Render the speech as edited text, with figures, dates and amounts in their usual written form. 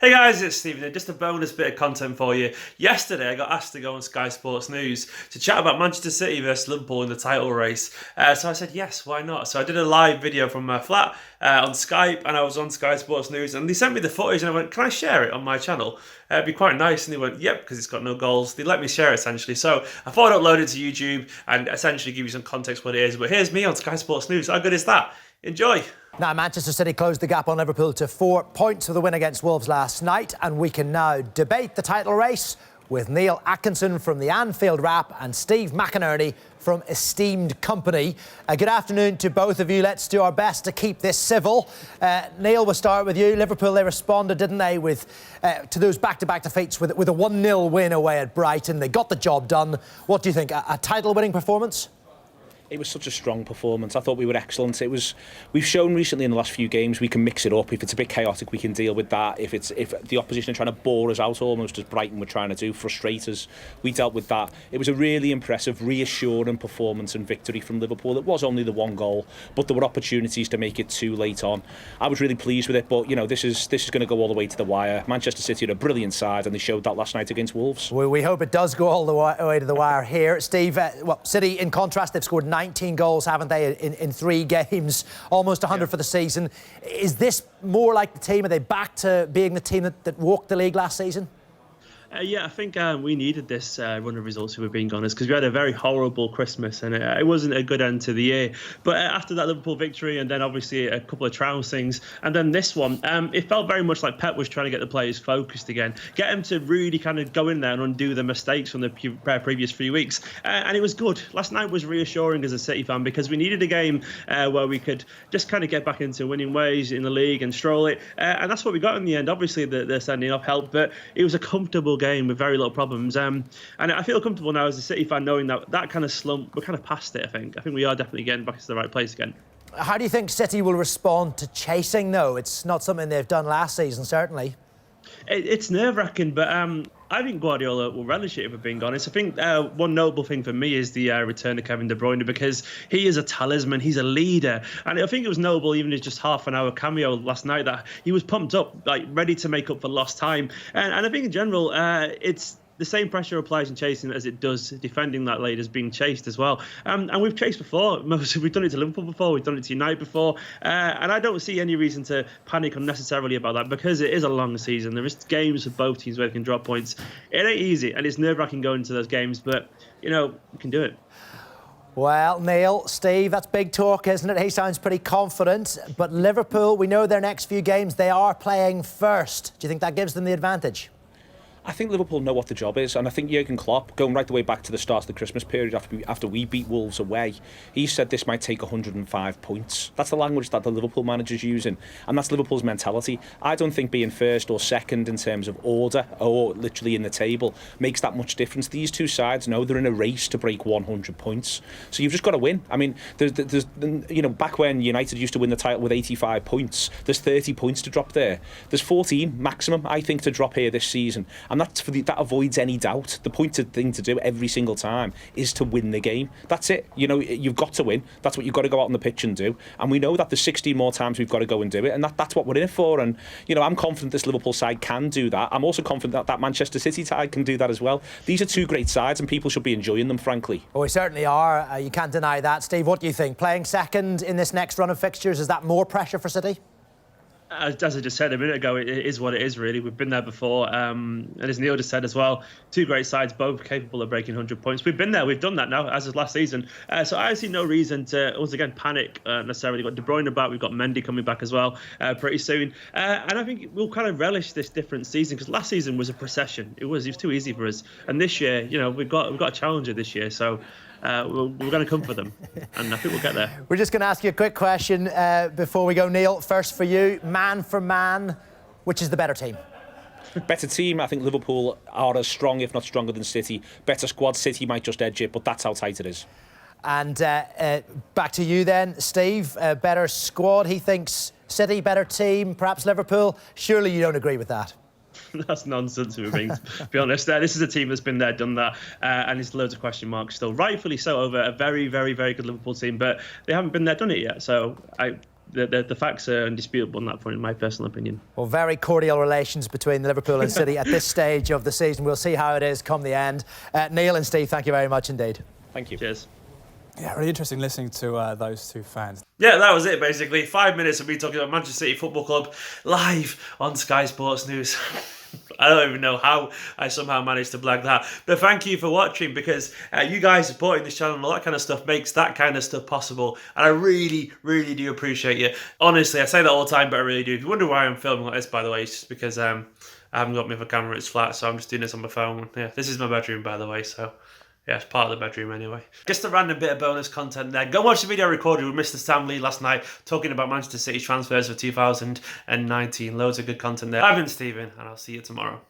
Hey guys, it's Stephen here. Just a bonus bit of content for you. Yesterday, I got asked to go on Sky Sports News to chat about Manchester City versus Liverpool in the title race. So I said, yes, why not? So I did a live video from my flat on Skype, and I was on Sky Sports News, and they sent me the footage, and I went, can I share it on my channel? It'd be quite nice. And they went, yep, because it's got no goals. They let me share it, essentially. So I thought I'd upload it to YouTube and essentially give you some context what it is. But here's me on Sky Sports News. How good is that? Enjoy. Now, Manchester City closed the gap on Liverpool to 4 points with the win against Wolves last night, and we can now debate the title race with Neil Atkinson from the Anfield Wrap and Steve McInerney from Esteemed Kompany. Good afternoon to both of you. Let's do our best to keep this civil. Neil, we'll start with you. Liverpool, they responded, didn't they, to those back-to-back defeats with a 1-0 win away at Brighton. They got the job done. What do you think? A title-winning performance? It was such a strong performance. I thought we were excellent. We've shown recently in the last few games we can mix it up. If it's a bit chaotic, we can deal with that. If the opposition are trying to bore us out almost as Brighton were trying to do, frustrate us, we dealt with that. It was a really impressive, reassuring performance and victory from Liverpool. It was only the one goal, but there were opportunities to make it too late on. I was really pleased with it, but you know this is going to go all the way to the wire. Manchester City are a brilliant side, and they showed that last night against Wolves. Well, we hope it does go all the way to the wire here, Steve. City, in contrast, they've scored 19 goals, haven't they, in 3 games, almost 100 for the season. Is this more like the team? Are they back to being the team that walked the league last season? Yeah, I think we needed this run of results, if we're being honest, because we had a very horrible Christmas and it wasn't a good end to the year. But after that Liverpool victory and then obviously a couple of trouncings and then this one, it felt very much like Pep was trying to get the players focused again, get them to really kind of go in there and undo the mistakes from the previous few weeks. And it was good. Last night was reassuring as a City fan because we needed a game where we could just kind of get back into winning ways in the league and stroll it. And that's what we got in the end. Obviously, the sending off helped, but it was a comfortable game with very little problems, and I feel comfortable now as a City fan knowing that kind of slump, we're kind of past it. I think we are definitely getting back to the right place again. How do you think City will respond to chasing, though? It's not something they've done last season, certainly. It's nerve-wracking, but I think Guardiola will relish it, if we're being honest. I think one notable thing for me is the return of Kevin De Bruyne, because he is a talisman, he's a leader. And I think it was notable, even as just half-an-hour cameo last night, that he was pumped up, like ready to make up for lost time. And I think in general, it's the same pressure applies in chasing as it does defending that lead as being chased as well. And we've chased before. We've done it to Liverpool before. We've done it to United before. And I don't see any reason to panic unnecessarily about that because it is a long season. There is games for both teams where they can drop points. It ain't easy, and it's nerve-wracking going into those games, but, you know, we can do it. Well, Neil, Steve, that's big talk, isn't it? He sounds pretty confident. But Liverpool, we know their next few games, they are playing first. Do you think that gives them the advantage? I think Liverpool know what the job is, and I think Jurgen Klopp, going right the way back to the start of the Christmas period after we beat Wolves away, he said this might take 105 points. That's the language that the Liverpool manager's using, and that's Liverpool's mentality. I don't think being first or second in terms of order, or literally in the table, makes that much difference. These two sides know they're in a race to break 100 points, so you've just got to win. I mean, there's you know, back when United used to win the title with 85 points, there's 30 points to drop there. There's 14 maximum, I think, to drop here this season. And that avoids any doubt. The pointed thing to do every single time is to win the game. That's it. You know, you've got to win. That's what you've got to go out on the pitch and do. And we know that there's 16 more times we've got to go and do it. And that's what we're in it for. And, you know, I'm confident this Liverpool side can do that. I'm also confident that Manchester City side can do that as well. These are two great sides and people should be enjoying them, frankly. Well, we certainly are. You can't deny that. Steve, what do you think? Playing second in this next run of fixtures, is that more pressure for City? As I just said a minute ago, it is what it is, really. We've been there before. And as Neil just said as well, two great sides, both capable of breaking 100 points. We've been there. We've done that now, as of last season. So I see no reason to, once again, panic necessarily. We've got De Bruyne back. We've got Mendy coming back as well pretty soon. And I think we'll kind of relish this different season because last season was a procession. It was too easy for us. And this year, you know, we've got a challenger this year. So we're going to come for them, and I think we'll get there. We're just going to ask you a quick question before we go. Neil, first for you, man for man, which is the better team? Better team. I think Liverpool are as strong, if not stronger, than City. Better squad. City might just edge it, but that's how tight it is. And back to you then, Steve. Better squad. He thinks City, better team, perhaps Liverpool. Surely you don't agree with that? That's nonsense, to be honest. This is a team that's been there, done that, and there's loads of question marks still. Rightfully so over a very, very, very good Liverpool team, but they haven't been there, done it yet. So the facts are undisputable on that point, in my personal opinion. Well, very cordial relations between Liverpool and City at this stage of the season. We'll see how it is come the end. Neil and Steve, thank you very much indeed. Thank you. Cheers. Yeah, really interesting listening to those two fans. Yeah, that was it, basically. 5 minutes of me talking about Manchester City Football Club live on Sky Sports News. I don't even know how I somehow managed to blag that. But thank you for watching, because you guys supporting this channel and all that kind of stuff makes that kind of stuff possible. And I really, really do appreciate you. Honestly, I say that all the time, but I really do. If you wonder why I'm filming like this, by the way, it's just because I haven't got my other camera, it's flat, so I'm just doing this on my phone. Yeah, this is my bedroom, by the way, so... yeah, it's part of the bedroom anyway. Just a random bit of bonus content there. Go watch the video I recorded with Mr. Stanley last night talking about Manchester City's transfers for 2019. Loads of good content there. I've been Stephen, and I'll see you tomorrow.